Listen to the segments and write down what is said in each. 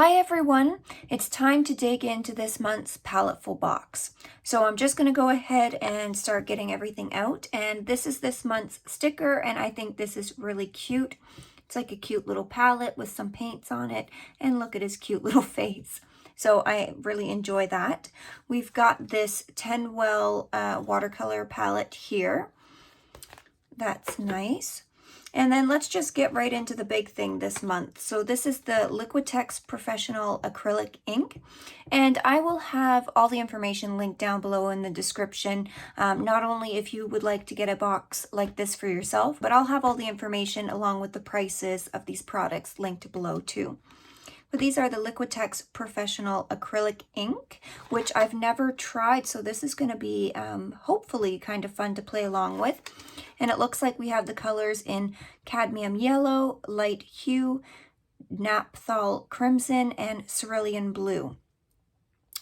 Hi everyone, it's time to dig into this month's Paletteful box. So I'm just going to go ahead and start getting everything out, and this is this month's sticker, and I think this is really cute. It's like a cute little palette with some paints on it, and look at his cute little face. So I really enjoy that. We've got this 10 well watercolor palette here. That's nice. And then let's just get right into the big thing this month. So this is the Liquitex Professional Acrylic Ink, and I will have all the information linked down below in the description, not only if you would like to get a box like this for yourself, but I'll have all the information along with the prices of these products linked below too. But these are the Liquitex Professional Acrylic Ink, which I've never tried, so this is going to be hopefully kind of fun to play along with. And it looks like we have the colors in cadmium yellow, light hue, naphthol crimson, and cerulean blue.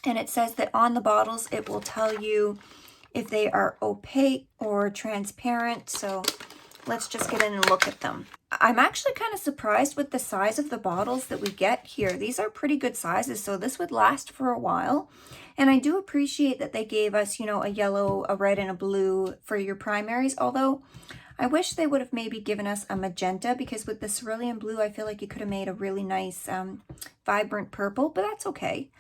And it says that on the bottles it will tell you if they are opaque or transparent, so let's just get in and look at them. I'm actually kind of surprised with the size of the bottles that we get here. These are pretty good sizes, so this would last for a while. And I do appreciate that they gave us, you know, a yellow, a red, and a blue for your primaries, although I wish they would have maybe given us a magenta, because with the cerulean blue, I feel like you could have made a really nice, vibrant purple, but that's okay.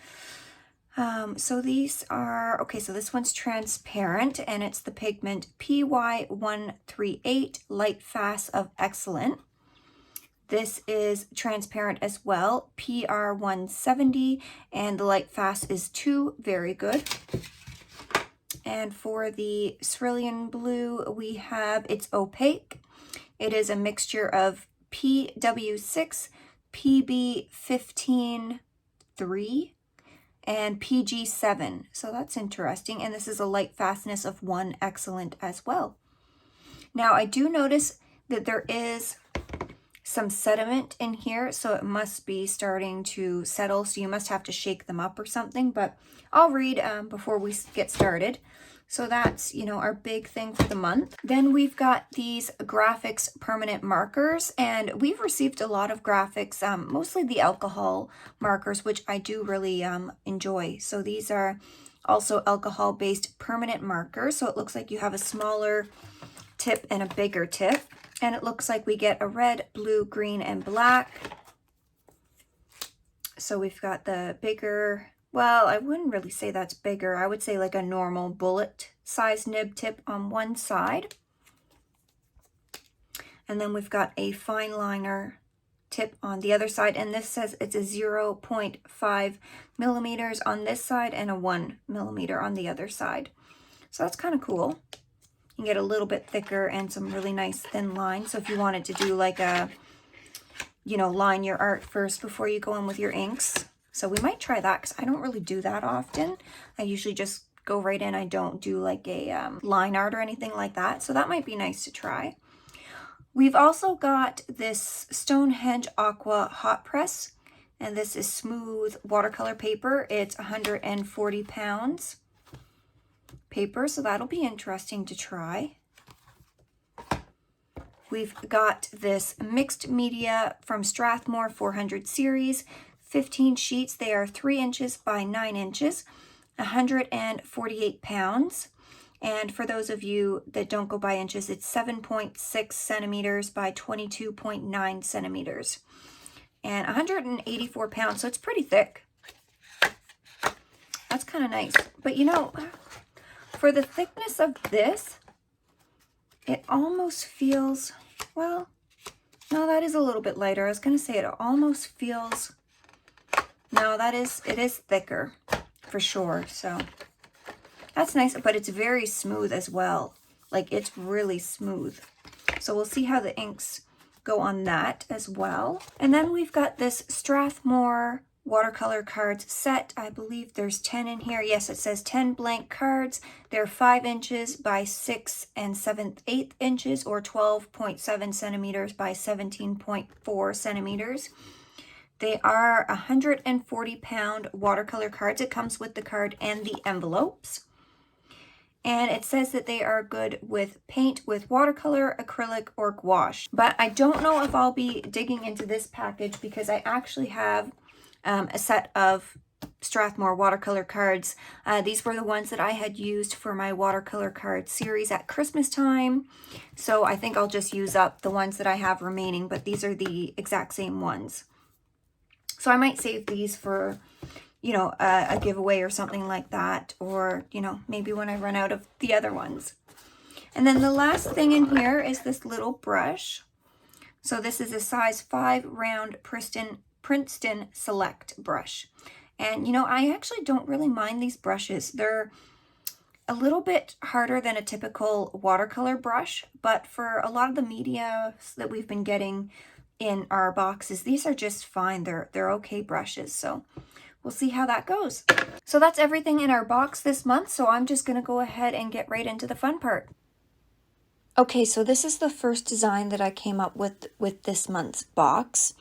So these are, okay, so this one's transparent, and it's the pigment PY138 Light Fast of Excellent. This is transparent as well, PR170, and the Light Fast is 2, very good. And for the cerulean blue, we have, it's opaque. It is a mixture of PW6, PB15-3, and PG7, so that's interesting. And this is a light fastness of 1, excellent as well. Now I do notice that there is some sediment in here, so it must be starting to settle, so you must have to shake them up or something, but I'll read before we get started. So that's, you know, our big thing for the month. Then we've got these Graphix permanent markers, and we've received a lot of Graphix, mostly the alcohol markers, which I do really enjoy. So these are also alcohol-based permanent markers. So it looks like you have a smaller tip and a bigger tip. And it looks like we get a red, blue, green, and black. So we've got the bigger, well, I wouldn't really say that's bigger. I would say like a normal bullet size nib tip on one side. And then we've got a fine liner tip on the other side. And this says it's a 0.5 millimeters on this side and a 1 millimeter on the other side. So that's kind of cool. You can get a little bit thicker and some really nice thin lines. So if you wanted to do like a, you know, line your art first before you go in with your inks. So we might try that, because I don't really do that often. I usually just go right in. I don't do like a line art or anything like that. So that might be nice to try. We've also got this Stonehenge Aqua hot press, and this is smooth watercolor paper. It's 140 pounds paper, so that'll be interesting to try. We've got this mixed media from Strathmore 400 series, 15 sheets. They are 3 inches by 9 inches, 148 pounds. And for those of you that don't go by inches, it's 7.6 centimeters by 22.9 centimeters. And 184 pounds, so it's pretty thick. That's kind of nice. But you know, for the thickness of this, it almost feels, well, no, that is a little bit lighter. I was going to say it almost feels, no, it is thicker for sure. So that's nice, but it's very smooth as well. Like, it's really smooth. So we'll see how the inks go on that as well. And then we've got this Strathmore watercolor cards set. I believe there's 10 in here. Yes, it says 10 blank cards. They're 5 inches by 6 7/8 inches, or 12.7 centimeters by 17.4 centimeters. They are 140-pound watercolor cards. It comes with the card and the envelopes. And it says that they are good with paint with watercolor, acrylic, or gouache. But I don't know if I'll be digging into this package, because I actually have a set of Strathmore watercolor cards. These were the ones that I had used for my watercolor card series at Christmas time. So I think I'll just use up the ones that I have remaining, but these are the exact same ones. So I might save these for, you know, a giveaway or something like that, or, you know, maybe when I run out of the other ones. And then the last thing in here is this little brush. So this is a size 5 round Princeton Select brush. And, you know, I actually don't really mind these brushes. They're a little bit harder than a typical watercolor brush, but for a lot of the media that we've been getting in our boxes, these are just fine. They're okay brushes. So we'll see how that goes. So that's everything in our box this month. So I'm just going to go ahead and get right into the fun part. Okay, so this is the first design that I came up with this month's box.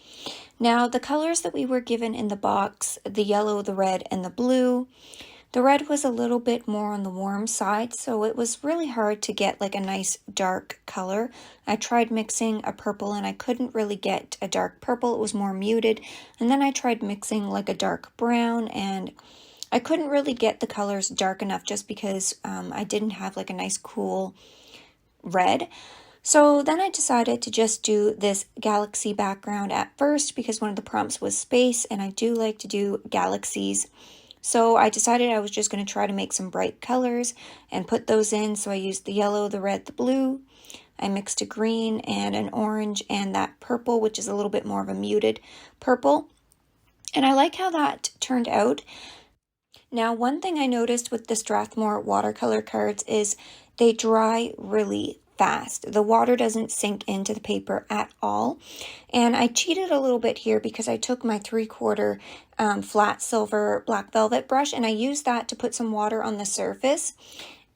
Now, the colors that we were given in the box, the yellow, the red, and the blue, the red was a little bit more on the warm side, so it was really hard to get like a nice dark color. I tried mixing a purple and I couldn't really get a dark purple. It was more muted. And then I tried mixing like a dark brown, and I couldn't really get the colors dark enough just because I didn't have like a nice cool red. So then I decided to just do this galaxy background at first because one of the prompts was space, and I do like to do galaxies. So I decided I was just going to try to make some bright colors and put those in. So I used the yellow, the red, the blue. I mixed a green and an orange and that purple, which is a little bit more of a muted purple. And I like how that turned out. Now, one thing I noticed with the Strathmore watercolor cards is they dry really fast. The water doesn't sink into the paper at all. And I cheated a little bit here because I took my 3/4 flat silver black velvet brush and I used that to put some water on the surface.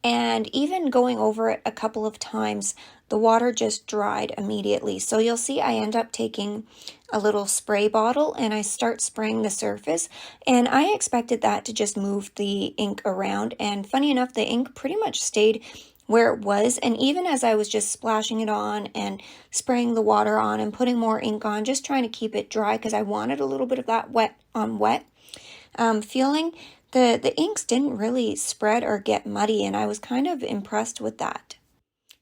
And even going over it a couple of times, the water just dried immediately. So you'll see I end up taking a little spray bottle and I start spraying the surface. And I expected that to just move the ink around. And funny enough, the ink pretty much stayed where it was. And even as I was just splashing it on and spraying the water on and putting more ink on, just trying to keep it dry because I wanted a little bit of that wet on wet feeling, the inks didn't really spread or get muddy, and I was kind of impressed with that.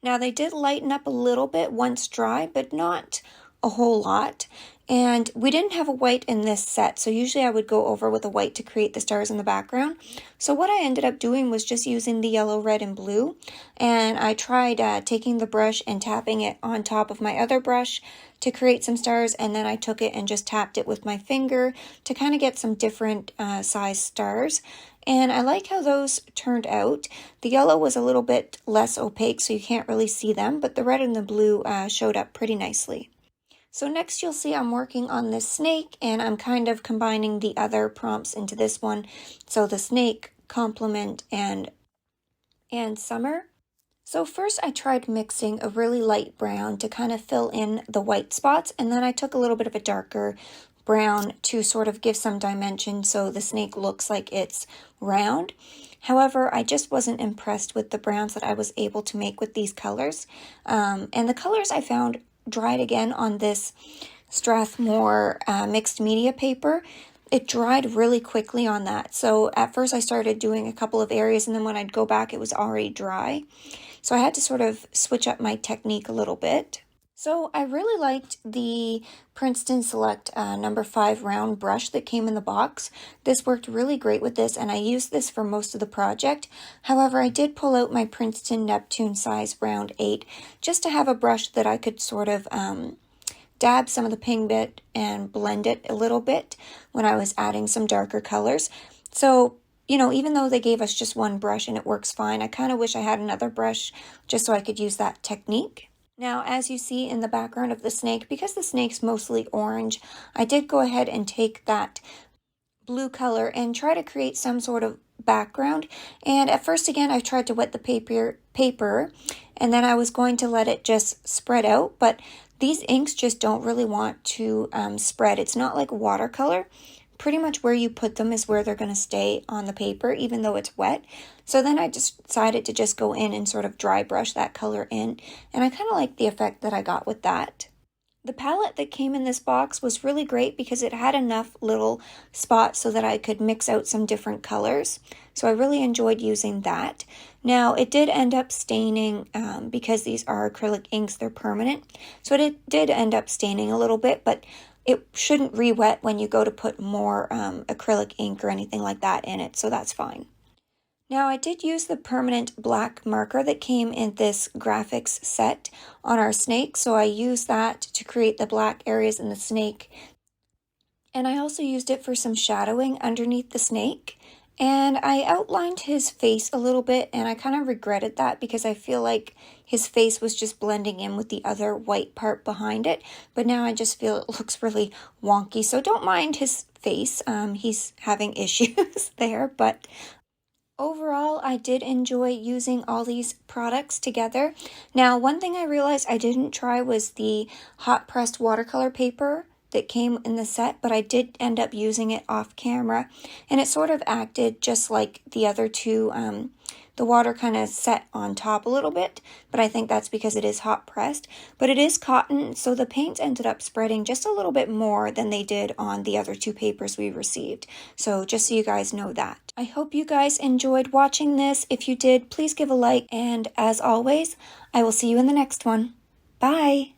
Now, they did lighten up a little bit once dry, but not a whole lot. And we didn't have a white in this set, so usually I would go over with a white to create the stars in the background. So what I ended up doing was just using the yellow, red, and blue. And I tried taking the brush and tapping it on top of my other brush to create some stars, and then I took it and just tapped it with my finger to kind of get some different size stars. And I like how those turned out. The yellow was a little bit less opaque, so you can't really see them, but the red and the blue showed up pretty nicely. So next you'll see I'm working on this snake, and I'm kind of combining the other prompts into this one. So the snake, compliment, and summer. So first I tried mixing a really light brown to kind of fill in the white spots, and then I took a little bit of a darker brown to sort of give some dimension so the snake looks like it's round. However, I just wasn't impressed with the browns that I was able to make with these colors. And the colors I found dried again on this Strathmore mixed media paper. It dried really quickly on that. So at first I started doing a couple of areas, and then when I'd go back it was already dry. So I had to sort of switch up my technique a little bit. So I really liked the Princeton Select number 5 round brush that came in the box. This worked really great with this, and I used this for most of the project. However, I did pull out my Princeton Neptune size round 8 just to have a brush that I could sort of dab some of the pink bit and blend it a little bit when I was adding some darker colors. So, you know, even though they gave us just one brush and it works fine, I kind of wish I had another brush just so I could use that technique. Now, as you see in the background of the snake, because the snake's mostly orange, I did go ahead and take that blue color and try to create some sort of background. And at first, again, I tried to wet the paper, and then I was going to let it just spread out, but these inks just don't really want to spread. It's not like watercolor. Pretty much where you put them is where they're going to stay on the paper, even though it's wet. So then I just decided to just go in and sort of dry brush that color in. And I kind of like the effect that I got with that. The palette that came in this box was really great because it had enough little spots so that I could mix out some different colors. So I really enjoyed using that. Now it did end up staining because these are acrylic inks, they're permanent. So it did end up staining a little bit, but it shouldn't re-wet when you go to put more acrylic ink or anything like that in it, so that's fine. Now I did use the permanent black marker that came in this Graphix set on our snake, so I used that to create the black areas in the snake. And I also used it for some shadowing underneath the snake. And I outlined his face a little bit, and I kind of regretted that because I feel like his face was just blending in with the other white part behind it. But now I just feel it looks really wonky, so don't mind his face. He's having issues there, but overall, I did enjoy using all these products together. Now, one thing I realized I didn't try was the hot pressed watercolor paper that came in the set, but I did end up using it off camera, and it sort of acted just like the other two. The water kind of set on top a little bit, but I think that's because it is hot pressed. But it is cotton, so the paints ended up spreading just a little bit more than they did on the other two papers we received. So just so you guys know that. I hope you guys enjoyed watching this. If you did, please give a like, and as always, I will see you in the next one. Bye!